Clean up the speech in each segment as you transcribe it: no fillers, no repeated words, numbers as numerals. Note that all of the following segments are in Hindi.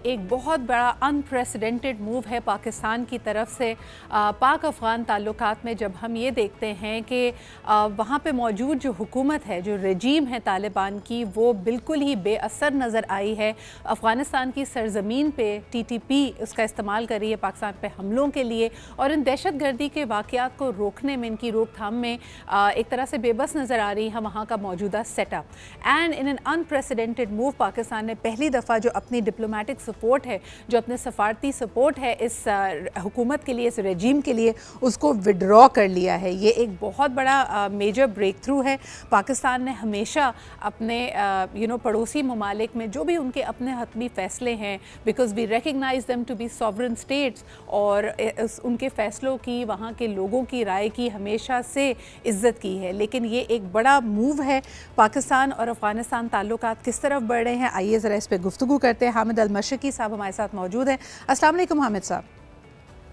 एक बहुत बड़ा अनप्रेसिडेंटेड मूव है पाकिस्तान की तरफ से पाक अफ़गान ताल्लुकात में, जब हम ये देखते हैं कि वहाँ पे मौजूद जो हुकूमत है, जो रजीम है तालिबान की, वो बिल्कुल ही बेअसर नज़र आई है। अफ़गानिस्तान की सरज़मीन पे TTP उसका इस्तेमाल कर रही है पाकिस्तान पे हमलों के लिए, और इन दहशत गर्दी के वाक़यात को रोकने में, इनकी रोकथाम में एक तरह से बेबस नज़र आ रही है वहाँ का मौजूदा setup. And in an unprecedented move Pakistan ने पहली दफ़ा जो अपनी डिप्लोमेटिक सपोर्ट है, जो अपने सफारती सपोर्ट है इस हुकूमत के लिए, इस रजीम के लिए, उसको विड्रॉ कर लिया है। ये एक बहुत बड़ा मेजर ब्रेक थ्रू है। पाकिस्तान ने हमेशा अपने पड़ोसी ममालिक में जो भी उनके अपने हतमी फ़ैसले हैं, because we recognize them to be sovereign states, और उनके फ़ैसलों की, वहाँ के लोगों की राय की हमेशा से इज़्ज़त की है। लेकिन ये एक बड़ा मूव है। पाकिस्तान और अफ़गानिस्तान ताल्लुकात किस तरफ बढ़ रहे हैं, आइए ज़रा इस पर गुफ्तगू करते हैं। हामिद अल-मशरिकी साहब हमारे साथ मौजूद हैं। अस्सलाम वालेकुम हामिद साहब।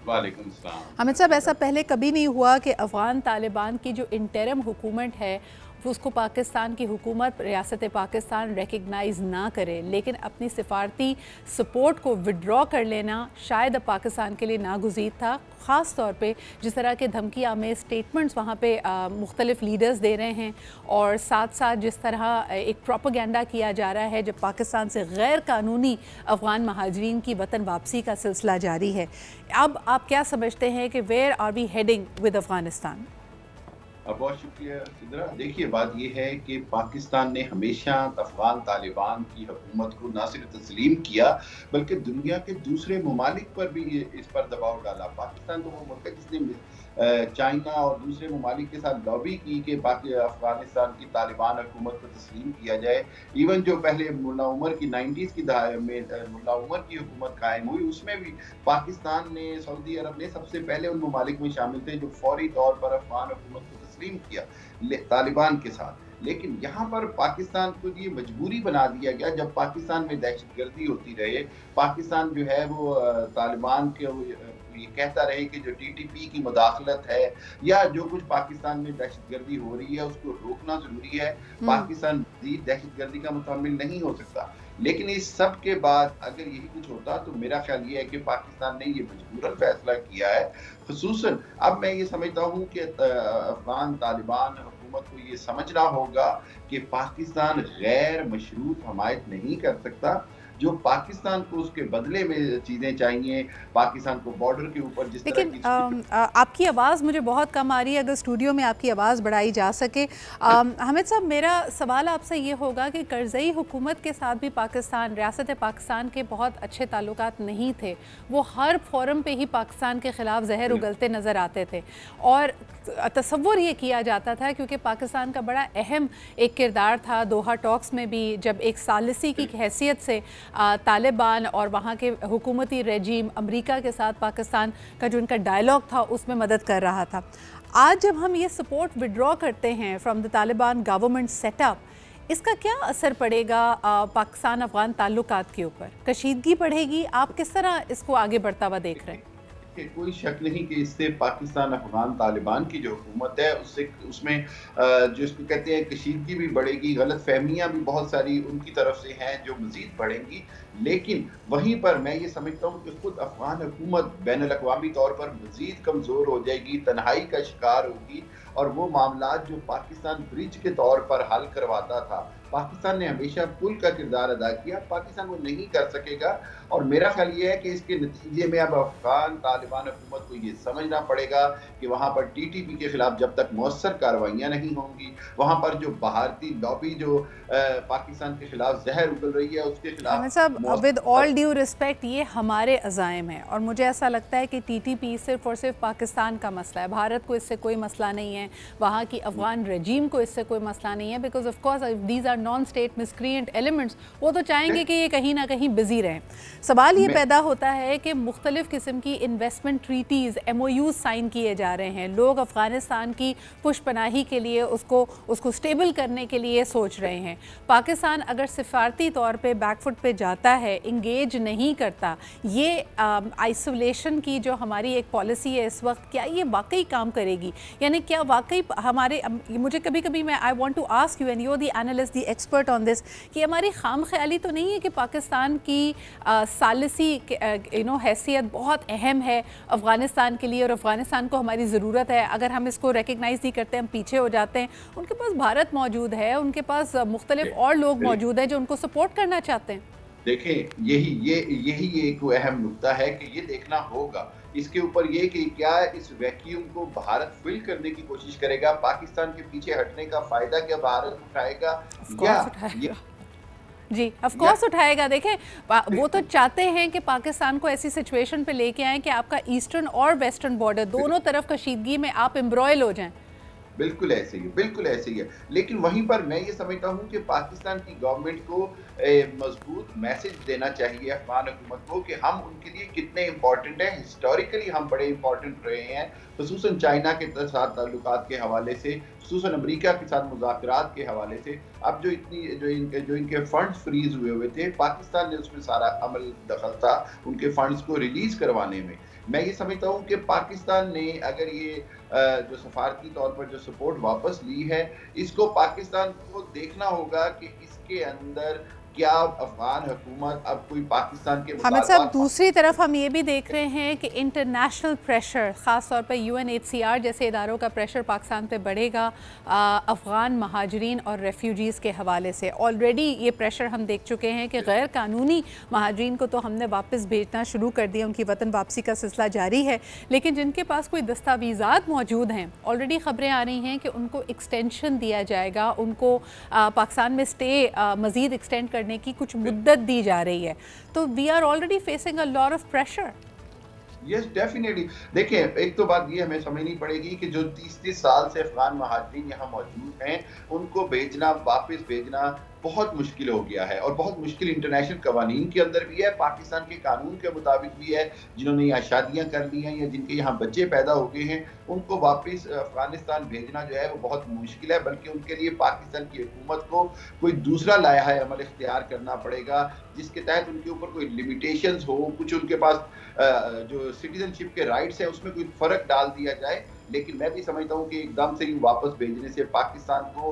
वालेकुम सलाम। हामिद साहब, ऐसा पहले कभी नहीं हुआ कि अफ़गान तालिबान की जो इंटरिम हुकूमत है उसको पाकिस्तान की हुकूमत, रियासत पाकिस्तान रिकग्नाइज़ ना करे, लेकिन अपनी सिफारती सपोर्ट को विड्रॉ कर लेना शायद अब पाकिस्तान के लिए नागुज़ीर था। ख़ास तौर पे जिस तरह के धमकी आमेज़ स्टेटमेंट्स वहाँ पे मुख्तलिफ लीडर्स दे रहे हैं, और साथ साथ जिस तरह एक प्रोपेगेंडा किया जा रहा है जब पाकिस्तान से गैर कानूनी अफ़गान महाजरीन की वतन वापसी का सिलसिला जारी है। अब आप क्या समझते हैं कि where are we heading with Afghanistan? बहुत शुक्रिया सिद्रा। देखिए, बात यह है कि पाकिस्तान ने हमेशा अफगान तालिबान की हुकूमत को न सिर्फ तस्लीम किया बल्कि दुनिया के दूसरे ममालिक पर भी इस पर दबाव डाला। पाकिस्तान तो वो मुल्क है जिसने चाइना और दूसरे ममालिक के साथ लॉबी की कि अफगानिस्तान की तालिबान हुकूमत को तस्लीम किया जाए। इवन जो पहले मुल्ला उमर की 90s की में मुल्ला उमर की हुकूमत कायम हुई, उसमें भी पाकिस्तान ने, सऊदी अरब ने सबसे पहले उन ममालिक में शामिल थे जो फौरी तौर पर अफगान हुकूमत को तस्लीम किया तालिबान के साथ। लेकिन यहाँ पर पाकिस्तान को ये मजबूरी बना दिया गया, जब पाकिस्तान में दहशतगर्दी होती रहे, पाकिस्तान जो है वो तालिबान के ये कहता रहे कि जो TTP की मुदाखलत है या जो कुछ पाकिस्तान में दहशतगर्दी हो रही है उसको रोकना जरूरी है, पाकिस्तान दहशतगर्दी का मुतामिल नहीं हो सकता। लेकिन इस सब के बाद अगर यही कुछ होता तो मेरा ख्याल ये है कि पाकिस्तान ने ये मजबूरन फैसला किया है। खुसूसन अब मैं ये समझता हूँ कि अफगान तालिबान हुकूमत को ये समझना होगा कि पाकिस्तान गैर मशरूत हमायत नहीं कर सकता। जो पाकिस्तान को उसके बदले में चीज़ें चाहिए, पाकिस्तान को बॉर्डर के ऊपर जिस तरह की आपकी आवाज़ मुझे बहुत कम आ रही है, अगर स्टूडियो में आपकी आवाज़ बढ़ाई जा सके। हामिद साहब, मेरा सवाल आपसे ये होगा कि करज़ई हुकूमत के साथ भी पाकिस्तान, रियासत पाकिस्तान के बहुत अच्छे ताल्लुकात नहीं थे। वो हर फोरम पे ही पाकिस्तान के ख़िलाफ़ जहर उगलते नज़र आते थे, और तसव्वुर ये किया जाता था क्योंकि पाकिस्तान का बड़ा अहम एक किरदार था दोहा टॉक्स में भी, जब एक सालिसी की हैसियत से तालिबान और वहाँ के हुकूमती रजीम अमेरिका के साथ पाकिस्तान का जो उनका डायलॉग था उसमें मदद कर रहा था। आज जब हम ये सपोर्ट विड्रॉ करते हैं from the Taliban government setup, इसका क्या असर पड़ेगा पाकिस्तान अफगान ताल्लुकात के ऊपर? कशीदगी बढ़ेगी? आप किस तरह इसको आगे बढ़ता हुआ देख रहे हैं? कोई शक नहीं कि इससे पाकिस्तान अफगान तालिबान की जो हुकूमत है उसमें जो इसको कहते हैं कशीदगी भी बढ़ेगी, गलत फहमियाँ भी बहुत सारी उनकी तरफ से हैं जो मज़ीद बढ़ेंगी। लेकिन वहीं पर मैं ये समझता हूँ कि खुद अफगान हुकूमत बैन अल-अक़वामी तौर पर मज़ीद कमज़ोर हो जाएगी, तन्हाई का शिकार होगी, और वो मामला जो पाकिस्तान ब्रिज के तौर पर हल करवाता था, पाकिस्तान ने हमेशा पुल का किरदार अदा किया, पाकिस्तान वो नहीं कर सकेगा। और मेरा ख्याल ये है कि इसके नतीजे में अब अफगान तालिबान हुकूमत को ये समझना पड़ेगा कि वहाँ पर TTP के खिलाफ जब तक मौसर कार्रवाइयाँ नहीं होंगी, वहाँ पर जो भारतीय लॉबी जो पाकिस्तान के खिलाफ जहर उगल रही है उसके खिलाफ, विद ऑल ड्यू रिस्पेक्ट, ये हमारे अज़ाइम है, और मुझे ऐसा लगता है कि TTP सिर्फ और सिर्फ पाकिस्तान का मसला है। भारत को इससे कोई मसला नहीं है, वहाँ की अफगान रजीम को इससे कोई मसला नहीं है, because of course these are non state miscreant elements. वो तो चाहेंगे कि ये कहीं ना कहीं बिजी रहें। सवाल ये पैदा होता है कि मुख्तलिफ किस्म की इन्वेस्टमेंट ट्रीटीज़, MOUs साइन किए जा रहे हैं। लोग अफ़गानिस्तान की पुष्पनाही के लिए उसको स्टेबल करने के लिए सोच रहे हैं। पाकिस्तान अगर सिफारती तौर पे बैकफुट पे जाता है, इंगेज नहीं करता, ये आइसोलेशन की जो हमारी एक पॉलिसी है इस वक्त, क्या ये वाकई काम करेगी? यानी क्या वाकई हमारे, मुझे कभी कभी मैं I want to ask you and you are the analyst, the expert on this कि हमारी खाम ख्याली तो नहीं है कि पाकिस्तान की सालिसी हैसियत बहुत अहम है अफ़गानिस्तान के लिए और अफ़गानिस्तान को हमारी ज़रूरत है। अगर हम इसको रिकग्नाइज़ नहीं करते, हम पीछे हो जाते हैं। उनके पास भारत मौजूद है, उनके पास मुख्तलिफ और लोग मौजूद हैं जो उनको सपोर्ट करना चाहते हैं। देखें, यही एक अहम नुक्ता है कि ये देखना होगा इसके ऊपर ये कि क्या इस वैक्यूम को भारत फिल करने की कोशिश करेगा, पाकिस्तान के पीछे हटने का फायदा क्या भारत उठाएगा या जी ऑफ कोर्स उठाएगा। देखें, वो तो चाहते हैं कि पाकिस्तान को ऐसी सिचुएशन पे लेके आएं कि आपका ईस्टर्न और वेस्टर्न बॉर्डर दोनों तरफ कशीदगी में आप एम्ब्रॉयल हो जाएं। बिल्कुल ऐसे ही है, बिल्कुल ऐसे ही है। लेकिन वहीं पर मैं ये समझता हूँ कि पाकिस्तान की गवर्नमेंट को मजबूत मैसेज देना चाहिए अफगान हुकूमत को कि हम उनके लिए कितने इंपॉर्टेंट हैं। हिस्टोरिकली हम बड़े इंपॉर्टेंट रहे हैं, खुसूसन चाइना के साथ ताल्लुकात के हवाले से, खुसूसन अमेरिका के साथ मुज़ाकरात के हवाले से। अब जो इनके फंड्स फ्रीज हुए थे, पाकिस्तान ने उसमें सारा अमल दखल था उनके फंड्स को रिलीज करवाने में। मैं ये समझता हूँ कि पाकिस्तान ने अगर ये जो सफारती तौर पर जो सपोर्ट वापस ली है, इसको पाकिस्तान को देखना होगा कि इसके अंदर क्या अफगान हुकूमत अब कोई पाकिस्तान के हामिद साहब, दूसरी तरफ हम ये भी देख रहे हैं कि इंटरनेशनल प्रेशर, ख़ास तौर पर UNHCR जैसे इदारों का प्रेशर पाकिस्तान पे बढ़ेगा अफ़गान महाजरीन और रेफ्यूजीज़ के हवाले से। ऑलरेडी ये प्रेशर हम देख चुके हैं कि गैर कानूनी महाजरीन को तो हमने वापस भेजना शुरू कर दिया, उनकी वतन वापसी का सिलसिला जारी है। लेकिन जिनके पास कोई दस्तावेज़ात मौजूद हैं, ऑलरेडी ख़बरें आ रही हैं कि उनको एक्सटेंशन दिया जाएगा, उनको पाकिस्तान में स्टे मज़ीद एक्सटेंड करने की कुछ मुद्दत दी जा रही है। तो we are already facing a lot of pressure. Yes, definitely. देखिए, एक तो बात ये हमें समझनी पड़ेगी कि जो 30 साल से अफगान महाजरीन यहाँ मौजूद हैं, उनको भेजना, वापस भेजना बहुत मुश्किल हो गया है और बहुत मुश्किल इंटरनेशनल कवानीन के अंदर भी है, पाकिस्तान के कानून के मुताबिक भी है। जिन्होंने यहाँ शादियाँ कर ली हैं या जिनके यहाँ बच्चे पैदा हो गए हैं, उनको वापस अफगानिस्तान भेजना जो है वो बहुत मुश्किल है, बल्कि उनके लिए पाकिस्तान की हुकूमत को कोई दूसरा लाया अमल इख्तियार करना पड़ेगा जिसके तहत उनके ऊपर कोई लिमिटेशंस हो, कुछ उनके पास जो सिटीजनशिप के राइट्स हैं उसमें कोई फ़र्क डाल दिया जाए। लेकिन मैं भी समझता हूँ कि एकदम से ही वापस भेजने से पाकिस्तान को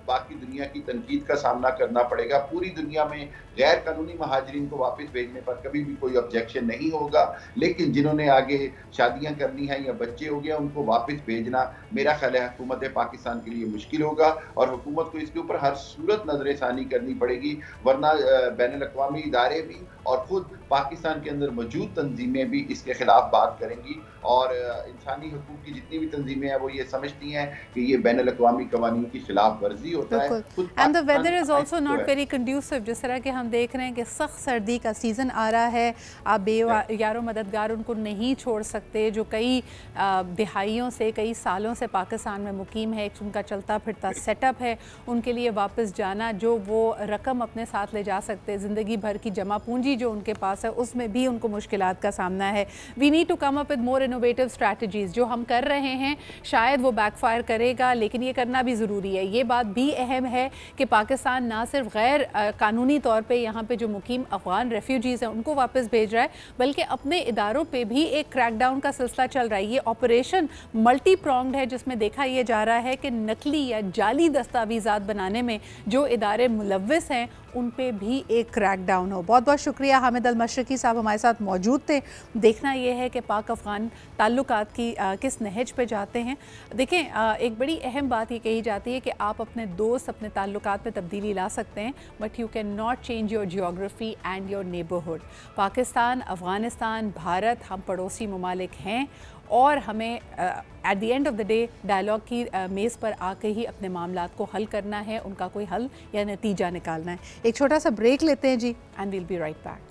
बाकी दुनिया की तनकीद का सामना करना पड़ेगा। पूरी दुनिया में गैर कानूनी महाजरीन को वापस भेजने पर कभी भी कोई ऑब्जेक्शन नहीं होगा, लेकिन जिन्होंने आगे शादियां करनी हैं या बच्चे हो गया, उनको वापस भेजना मेरा ख्याल है हुकूमत पाकिस्तान के लिए मुश्किल होगा और हुकूमत को इसके ऊपर हर सूरत नजरसानी करनी पड़ेगी, वरना बैनुल-अक़वामी इदारे भी और खुद पाकिस्तान के अंदर मौजूद तंजीमें भी इसके खिलाफ बात करेंगी और इंसानी हकूक़ की जितनी भी तंजीमें हैं वो ये समझती हैं कि ये बैनुल-अक़वामी कवानीन की खिलाफ वर्जी होता है। And the weather is also not very conducive. जिस तरह के हम देख रहे हैं कि सख्त सर्दी का सीज़न आ रहा है, आप बेयारो मददगार उनको नहीं छोड़ सकते जो कई दिहाइयों से, कई सालों से पाकिस्तान में मुकीम है, एक उनका चलता फिरता सेटअप है। उनके लिए वापस जाना, जो वो रकम अपने साथ ले जा सकते, ज़िंदगी भर की जमा पूंजी जो उनके पास है, उसमें भी उनको मुश्किलात का सामना है। We need to come up with more innovative strategies. जो हम कर रहे हैं शायद वो बैकफायर करेगा, लेकिन ये करना भी ज़रूरी है। ये बात भी अहम है कि पाकिस्तान ना सिर्फ गैर कानूनी तौर पे यहाँ पे जो मुकीम अफ़गान रेफ्यूजीज़ हैं उनको वापस भेज रहा है, बल्कि अपने इदारों पे भी एक क्रैकडाउन का सिलसिला चल रहा है। ये ऑपरेशन मल्टी प्रॉन्ग्ड है, जिसमें देखा यह जा रहा है कि नकली या जाली दस्तावेज़ात बनाने में जो इदारे मुलव्विस हैं उन पे भी एक क्रैकडाउन हो। बहुत बहुत शुक्रिया हामिद अल मशरकी साहब हमारे साथ मौजूद थे। देखना यह है कि पाक अफ़गान ताल्लुकात की किस नहज पे जाते हैं। देखें, एक बड़ी अहम बात ये कही जाती है कि आप अपने दोस्त, अपने ताल्लुकात में तब्दीली ला सकते हैं, but you can not change your geography and your neighbourhood. Pakistan, Afghanistan, Bharat, हम पड़ोसी ममालिक हैं और हमें at the end of the day dialogue की मेज़ पर आके ही अपने मामलात को हल करना है, उनका कोई हल या नतीजा निकालना है। एक छोटा सा ब्रेक लेते हैं जी, and we'll be right back.